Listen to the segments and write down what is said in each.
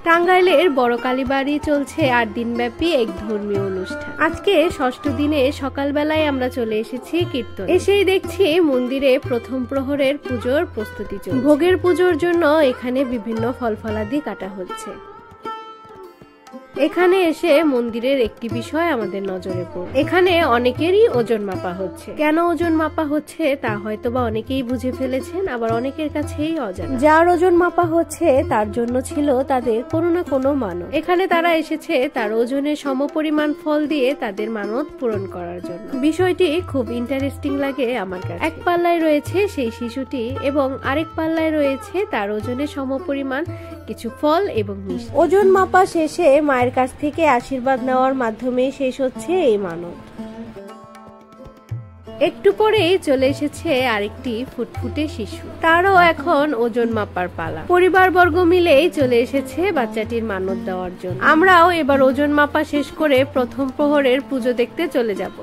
টাঙ্গাইলের বড় কালীবাড়ি চলছে ৮ দিনব্যাপী এক ধর্মীয় অনুষ্ঠান। আজকে ষষ্ঠ দিনে সকালবেলায় আমরা চলে এসেছি কীর্তন। এসেই দেখছি মন্দিরে প্রথম প্রহরের পুজোর প্রস্তুতি চলছে। ভোগের পুজোর জন্য এখানে বিভিন্ন ফলফলাদি কাটা হচ্ছে। এখানে এসে মন্দিরের একটি বিষয় আমাদের নজরে পড়ে। এখানে অনেকেরই ওজন মাপা হচ্ছে। কেন ওজন মাপা হচ্ছে তা হয়তোবা অনেকেই বুঝে ফেলেছেন, আবার অনেকের কাছেই অজানা। যার ওজন মাপা হচ্ছে তার জন্য ছিল তাদের কোনো না কোনো মানত। এখানে তারা এসেছে তার ওজনের সমপরিমাণ ফল দিয়ে তাদের মানত পূরণ করার জন্য। বিষয়টি খুব ইন্টারেস্টিং লাগে আমার কাছে। এক পাল্লায় রয়েছে সেই শিশুটি এবং আরেক পাল্লায় রয়েছে তার ওজনের সমপরিমাণ কিছু ফল এবং মিষ্টি। ওজন মাপা শেষে মায়ের কাছ থেকে আশীর্বাদ নেওয়ার মাধ্যমে শেষ হচ্ছে এই মানত। একটু পরেই চলে এসেছে আরেকটি ফুটফুটে শিশু, তারও এখন ওজন মাপার পালা। পরিবারবর্গ মিলেই চলে এসেছে বাচ্চাটির মানত দেওয়ার জন্য। আমরাও এবার ওজন মাপা শেষ করে প্রথম প্রহরের পুজো দেখতে চলে যাব।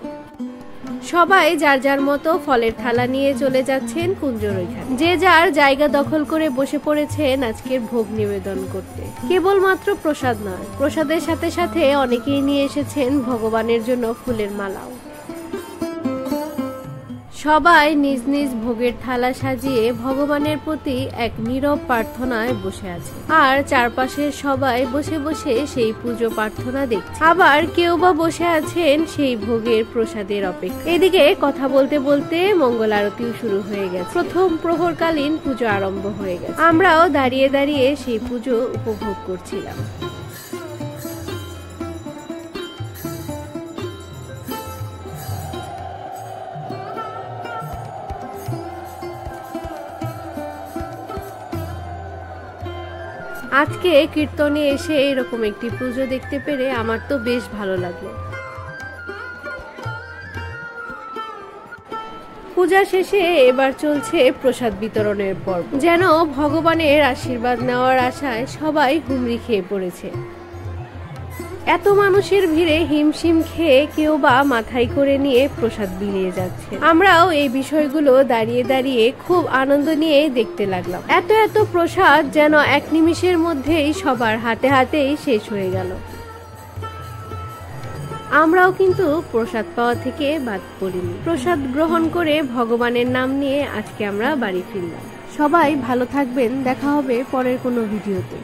সবাই যার যার মতো ফলের থালা নিয়ে চলে যাচ্ছেন কুঞ্জর ওইখানে। যে যার জায়গা দখল করে বসে পড়েছেন আজকের ভোগ নিবেদন করতে। কেবলমাত্র প্রসাদ নয়, প্রসাদের সাথে সাথে অনেকেই নিয়ে এসেছেন ভগবানের জন্য ফুলের মালাও। সবাই নিজ নিজ ভোগের থালা সাজিয়ে ভগবানের প্রতি এক নীরব প্রার্থনায় বসে আছে, আর চারপাশের সবাই বসে বসে সেই পুজো প্রার্থনা দেখছে। আবার কেউ বা বসে আছেন সেই ভোগের প্রসাদের অপেক্ষা। এদিকে কথা বলতে বলতে মঙ্গল আরতিও শুরু হয়ে গেছে। প্রথম প্রহরকালীন পুজো আরম্ভ হয়ে গেছে। আমরাও দাঁড়িয়ে দাঁড়িয়ে সেই পুজো উপভোগ করছিলাম। আজকে কীর্তনে এসে এরকম একটি পুজো দেখতে পেরে আমার তো বেশ ভালো লাগলো। পূজা শেষে এবার চলছে প্রসাদ বিতরণের পর্ব। যেন ভগবানের আশীর্বাদ নেওয়ার আশায় সবাই হুমড়ি খেয়ে পড়েছে। এত মানুষের ভিড়ে হিমশিম খেয়ে কেউ বা মাথায় করে নিয়ে প্রসাদ বিলিয়ে যাচ্ছে। আমরাও এই বিষয়গুলো দাঁড়িয়ে দাঁড়িয়ে খুব আনন্দ নিয়ে দেখতে লাগলাম। এত এত প্রসাদ যেন এক নিমিষের মধ্যেই সবার হাতে হাতেই শেষ হয়ে গেল। আমরাও কিন্তু প্রসাদ পাওয়া থেকে বাদ পড়িনি। প্রসাদ গ্রহণ করে ভগবানের নাম নিয়ে আজকে আমরা বাড়ি ফিরলাম। সবাই ভালো থাকবেন, দেখা হবে পরের কোনো ভিডিওতে।